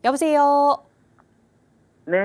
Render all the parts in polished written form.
여보세요. 네,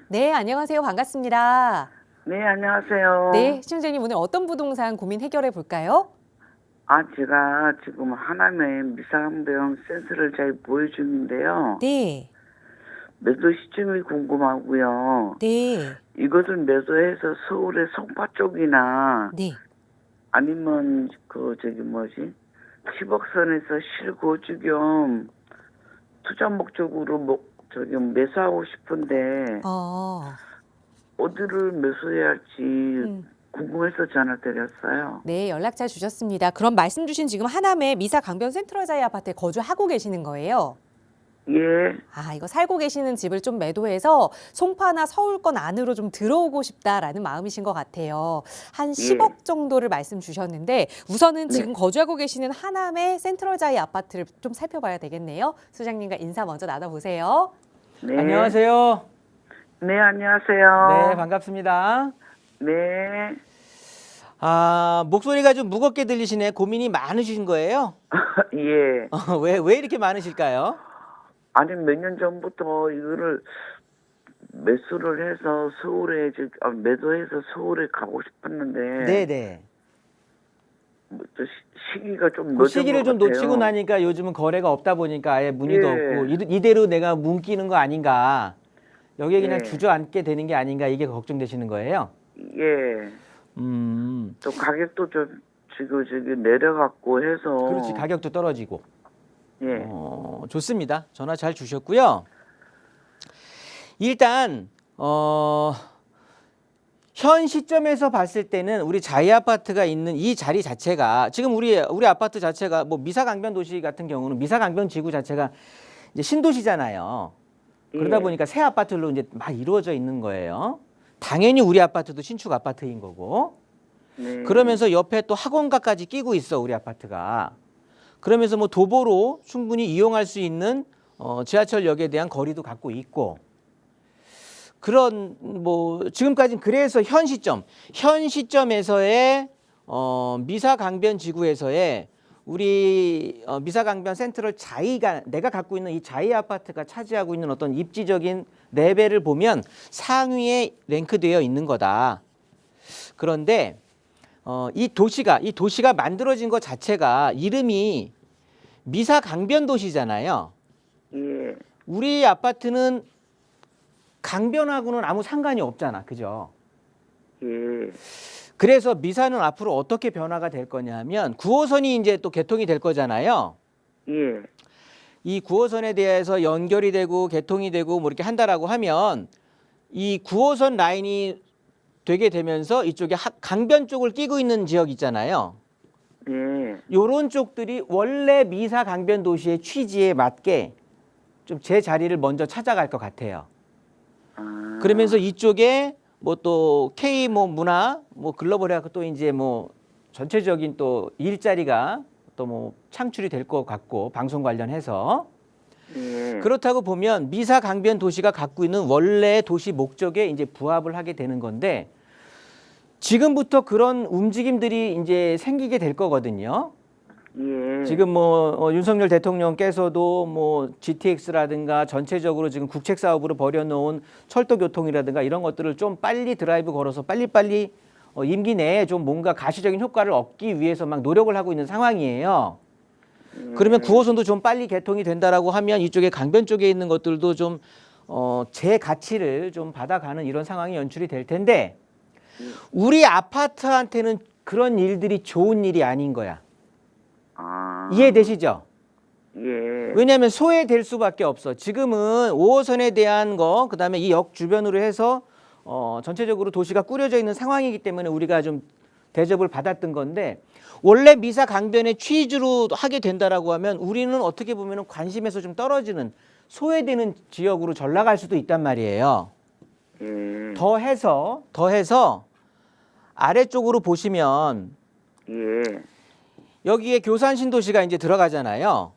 네, 안녕하세요. 반갑습니다. 네, 안녕하세요. 네, 시청자님 오늘 어떤 부동산 고민 해결해 볼까요? 제가 지금 하남에 미상병 센스를 잘 보유 중인데요. 네, 매도 시점이 궁금하고요. 네, 이것을 매도해서 서울의 송파 쪽이나 네. 아니면 10억선에서 실거주 겸 투자 목적으로 매수하고 싶은데 어, 어디를 매수해야 할지 궁금해서 전화 드렸어요. 네, 연락처 주셨습니다. 그럼 말씀 주신 지금 하남의 미사 강변 센트럴자이 아파트에 거주하고 계시는 거예요? 예, 아, 이거 살고 계시는 집을 좀 매도해서 송파나 서울권 안으로 좀 들어오고 싶다라는 마음이신 것 같아요. 한 10억 정도를 말씀 주셨는데 우선은 네. 지금 거주하고 계시는 하남의 센트럴자이 아파트를 좀 살펴봐야 되겠네요. 소장님과 인사 먼저 나눠보세요. 네. 안녕하세요. 네, 안녕하세요. 네, 반갑습니다. 네. 목소리가 좀 무겁게 들리시네. 고민이 많으신 거예요? 예. 왜 이렇게 많으실까요? 아니, 몇 년 전부터 이거를 매수를 해서 매도해서 서울에 가고 싶었는데. 네네. 또 시기가 좀 그 늦은 시기를 것 좀 같아요. 놓치고 나니까 요즘은 거래가 없다 보니까 아예 문의도 예. 없고 이대로 내가 뭉기는 거 아닌가. 여기에 그냥 예. 주저앉게 되는 게 아닌가 이게 걱정되시는 거예요? 예. 또 가격도 좀 지금 내려갔고 해서. 그렇지. 가격도 떨어지고. 예. 좋습니다. 전화 잘 주셨고요. 일단 현 시점에서 봤을 때는 우리 자이 아파트가 있는 이 자리 자체가 지금 우리 아파트 자체가 뭐 미사강변 도시 같은 경우는 미사강변 지구 자체가 이제 신도시잖아요. 그러다 예. 보니까 새 아파트로 이제 막 이루어져 있는 거예요. 당연히 우리 아파트도 신축 아파트인 거고. 네. 그러면서 옆에 또 학원가까지 끼고 있어 우리 아파트가. 그러면서 뭐 도보로 충분히 이용할 수 있는 지하철역에 대한 거리도 갖고 있고. 그런 뭐 지금까지는 그래서 현 시점에서의 미사강변 지구에서의 우리 미사강변 센트럴 자이가 내가 갖고 있는 이 자이 아파트가 차지하고 있는 어떤 입지적인 레벨을 보면 상위에 랭크되어 있는 거다. 그런데 이 도시가 만들어진 것 자체가 이름이 미사강변 도시잖아요. 예. 우리 아파트는 강변하고는 아무 상관이 없잖아. 그죠? 예. 그래서 미사는 앞으로 어떻게 변화가 될 거냐 하면 9호선이 이제 또 개통이 될 거잖아요. 예. 이 9호선에 대해서 연결이 되고 개통이 되고 뭐 이렇게 한다라고 하면 이 9호선 라인이 되게 되면서 이쪽에 강변 쪽을 끼고 있는 지역 있잖아요. 예. 요런 쪽들이 원래 미사 강변 도시의 취지에 맞게 좀 제 자리를 먼저 찾아갈 것 같아요. 그러면서 이쪽에 뭐 또 K 뭐 문화 뭐 글로벌 해갖고 또 이제 뭐 전체적인 또 일자리가 또 뭐 창출이 될 것 같고 방송 관련해서 예. 그렇다고 보면 미사 강변 도시가 갖고 있는 원래 도시 목적에 이제 부합을 하게 되는 건데 지금부터 그런 움직임들이 이제 생기게 될 거거든요. 예. 지금 뭐 윤석열 대통령께서도 뭐 GTX라든가 전체적으로 지금 국책 사업으로 벌여놓은 철도 교통이라든가 이런 것들을 좀 빨리 드라이브 걸어서 빨리빨리 임기 내에 좀 뭔가 가시적인 효과를 얻기 위해서 막 노력을 하고 있는 상황이에요. 그러면 9호선도 좀 빨리 개통이 된다라고 하면 이쪽에 강변 쪽에 있는 것들도 좀 제 가치를 좀 받아가는 이런 상황이 연출이 될 텐데 우리 아파트한테는 그런 일들이 좋은 일이 아닌 거야. 이해되시죠? 예. 왜냐하면 소외될 수밖에 없어. 지금은 5호선에 대한 거, 그다음에 이 역 주변으로 해서 전체적으로 도시가 꾸려져 있는 상황이기 때문에 우리가 좀 대접을 받았던 건데 원래 미사 강변의 취지로 하게 된다라고 하면 우리는 어떻게 보면 관심에서 좀 떨어지는 소외되는 지역으로 전락할 수도 있단 말이에요. 예. 더해서 아래쪽으로 보시면 예. 여기에 교산 신도시가 이제 들어가잖아요.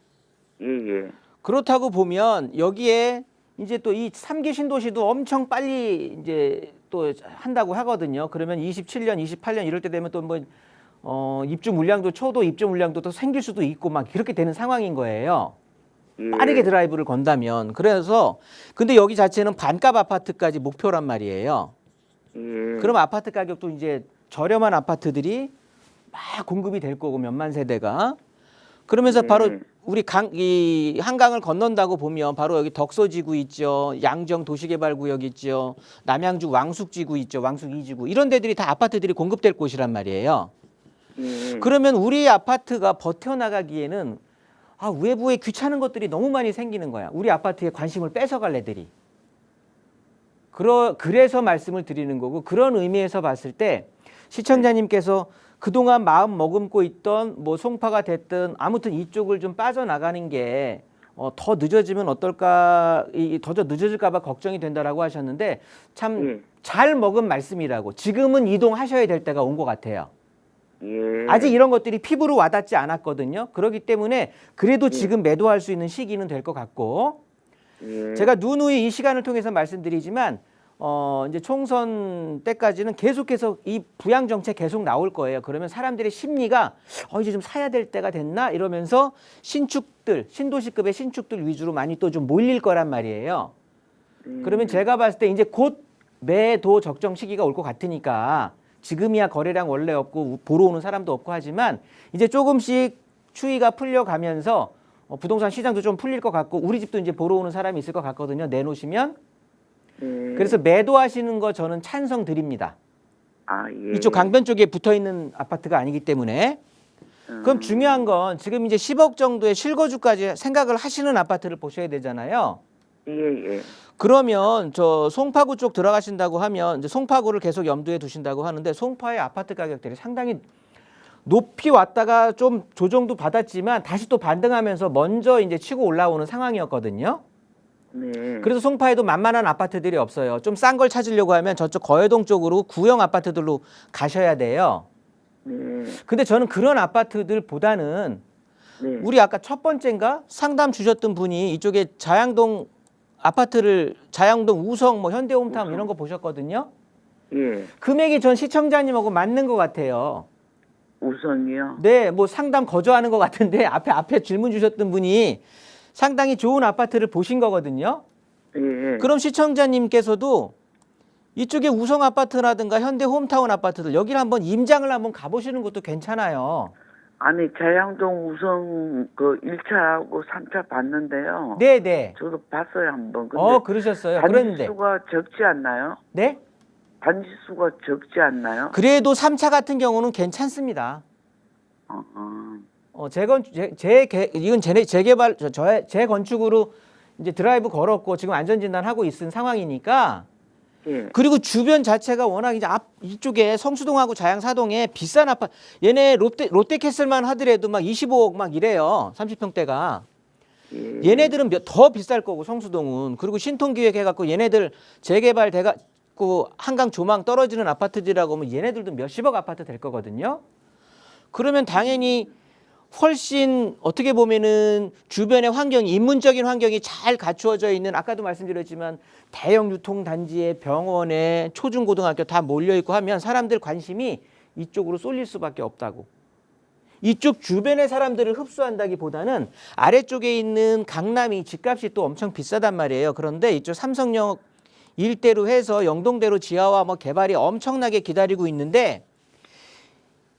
예. 예. 그렇다고 보면 여기에 이제 또 이 3기 신도시도 엄청 빨리 이제 또 한다고 하거든요. 그러면 27년, 28년 이럴 때 되면 또 뭐 입주 물량도 초도 입주 물량도 또 생길 수도 있고 막 그렇게 되는 상황인 거예요. 예. 빠르게 드라이브를 건다면. 그래서 근데 여기 자체는 반값 아파트까지 목표란 말이에요. 예. 그럼 아파트 가격도 이제 저렴한 아파트들이 막 공급이 될 거고 몇만 세대가. 그러면서 바로 우리 이 한강을 건넌다고 보면 바로 여기 덕소지구 있죠. 양정 도시개발구역 있죠. 남양주 왕숙지구 있죠. 왕숙 2지구. 이런 데들이 다 아파트들이 공급될 곳이란 말이에요. 그러면 우리 아파트가 버텨나가기에는 외부에 귀찮은 것들이 너무 많이 생기는 거야. 우리 아파트에 관심을 뺏어갈 애들이. 그래서 말씀을 드리는 거고 그런 의미에서 봤을 때 시청자님께서 그동안 마음 머금고 있던 뭐 송파가 됐든 아무튼 이쪽을 좀 빠져나가는 게 더 늦어지면 어떨까, 더 늦어질까 봐 걱정이 된다라고 하셨는데 참 잘 먹은 말씀이라고. 지금은 이동하셔야 될 때가 온 것 같아요. 예. 아직 이런 것들이 피부로 와닿지 않았거든요. 그렇기 때문에 그래도 지금 매도할 수 있는 시기는 될 것 같고 예. 제가 누누이 이 시간을 통해서 말씀드리지만 이제 총선 때까지는 계속해서 이 부양 정책 계속 나올 거예요. 그러면 사람들의 심리가 이제 좀 사야 될 때가 됐나 이러면서 신축들, 신도시급의 신축들 위주로 많이 또 좀 몰릴 거란 말이에요. 그러면 제가 봤을 때 이제 곧 매도 적정 시기가 올 것 같으니까 지금이야 거래량 원래 없고 보러 오는 사람도 없고 하지만 이제 조금씩 추위가 풀려가면서 부동산 시장도 좀 풀릴 것 같고 우리 집도 이제 보러 오는 사람이 있을 것 같거든요. 내놓으시면. 그래서 매도하시는 거 저는 찬성 드립니다. 예. 이쪽 강변 쪽에 붙어있는 아파트가 아니기 때문에. 그럼 중요한 건 지금 이제 10억 정도의 실거주까지 생각을 하시는 아파트를 보셔야 되잖아요. 예. 그러면 저 송파구 쪽 들어가신다고 하면 이제 송파구를 계속 염두에 두신다고 하는데 송파의 아파트 가격들이 상당히 높이 왔다가 좀 조정도 받았지만 다시 또 반등하면서 먼저 이제 치고 올라오는 상황이었거든요. 네. 그래서 송파에도 만만한 아파트들이 없어요. 좀 싼 걸 찾으려고 하면 저쪽 거회동 쪽으로 구형 아파트들로 가셔야 돼요. 네. 근데 저는 그런 아파트들보다는 네. 우리 아까 첫 번째인가 상담 주셨던 분이 이쪽에 자양동 아파트를 자양동 우성 뭐 현대홈타운 이런 거 보셨거든요. 예. 금액이 전 시청자님하고 맞는 것 같아요. 우선이요? 네, 뭐 상담 거절하는 것 같은데 앞에 질문 주셨던 분이 상당히 좋은 아파트를 보신 거거든요. 예. 그럼 시청자님께서도 이쪽에 우성 아파트라든가 현대 홈타운 아파트들 여기를 한번 임장을 한번 가보시는 것도 괜찮아요. 아니, 자양동 우성 그 1차하고 3차 봤는데요. 네네. 저도 봤어요, 한번. 근데 그러셨어요. 그랬는데. 단지수가 적지 않나요? 네? 단지수가 적지 않나요? 그래도 3차 같은 경우는 괜찮습니다. 이건 재개발, 제 건축으로 이제 드라이브 걸었고 지금 안전진단 하고 있는 상황이니까 예. 그리고 주변 자체가 워낙 이제 이쪽에 성수동하고 자양사동에 비싼 아파트, 얘네 롯데캐슬만 하더라도 막 25억 막 이래요. 30평대가. 예. 얘네들은 더 비쌀 거고 성수동은. 그리고 신통기획 해갖고 얘네들 재개발 돼갖고 한강 조망 떨어지는 아파트들이라고 하면 얘네들도 몇십억 아파트 될 거거든요. 그러면 당연히 훨씬 어떻게 보면은 주변의 환경이 인문적인 환경이 잘 갖추어져 있는 아까도 말씀드렸지만 대형 유통단지에 병원에 초중고등학교 다 몰려있고 하면 사람들 관심이 이쪽으로 쏠릴 수밖에 없다고. 이쪽 주변의 사람들을 흡수한다기보다는 아래쪽에 있는 강남이 집값이 또 엄청 비싸단 말이에요. 그런데 이쪽 삼성역 일대로 해서 영동대로 지하화 뭐 개발이 엄청나게 기다리고 있는데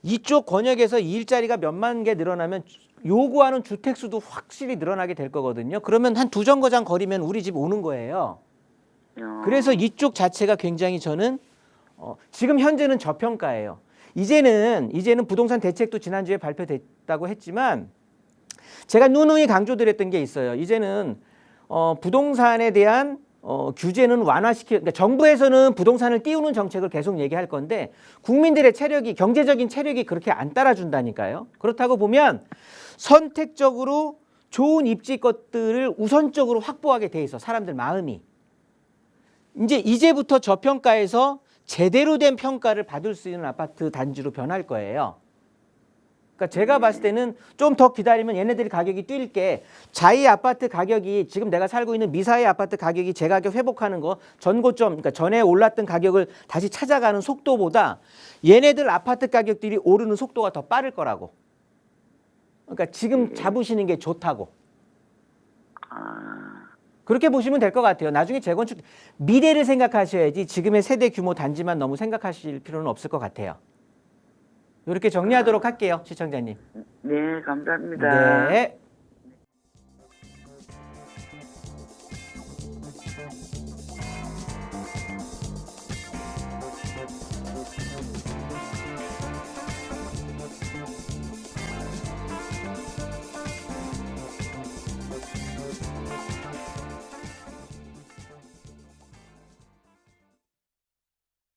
이쪽 권역에서 일자리가 몇만 개 늘어나면 요구하는 주택 수도 확실히 늘어나게 될 거거든요. 그러면 한 2정거장 거리면 우리 집 오는 거예요. 그래서 이쪽 자체가 굉장히 저는 지금 현재는 저평가예요. 이제는 부동산 대책도 지난주에 발표됐다고 했지만 제가 누누이 강조드렸던 게 있어요. 이제는 부동산에 대한 규제는 그러니까 정부에서는 부동산을 띄우는 정책을 계속 얘기할 건데 국민들의 체력이 경제적인 체력이 그렇게 안 따라준다니까요. 그렇다고 보면 선택적으로 좋은 입지 것들을 우선적으로 확보하게 돼 있어 사람들 마음이. 이제부터 저평가에서 제대로 된 평가를 받을 수 있는 아파트 단지로 변할 거예요. 그러니까 제가 봤을 때는 좀 더 기다리면 얘네들이 가격이 뛸 게 자이 아파트 가격이 지금 내가 살고 있는 미사의 아파트 가격이 제 가격 회복하는 거 전고점 그러니까 전에 올랐던 가격을 다시 찾아가는 속도보다 얘네들 아파트 가격들이 오르는 속도가 더 빠를 거라고. 그러니까 지금 잡으시는 게 좋다고. 아, 그렇게 보시면 될 것 같아요. 나중에 재건축 미래를 생각하셔야지 지금의 세대 규모 단지만 너무 생각하실 필요는 없을 것 같아요. 이렇게 정리하도록 할게요, 시청자님. 네, 감사합니다. 네.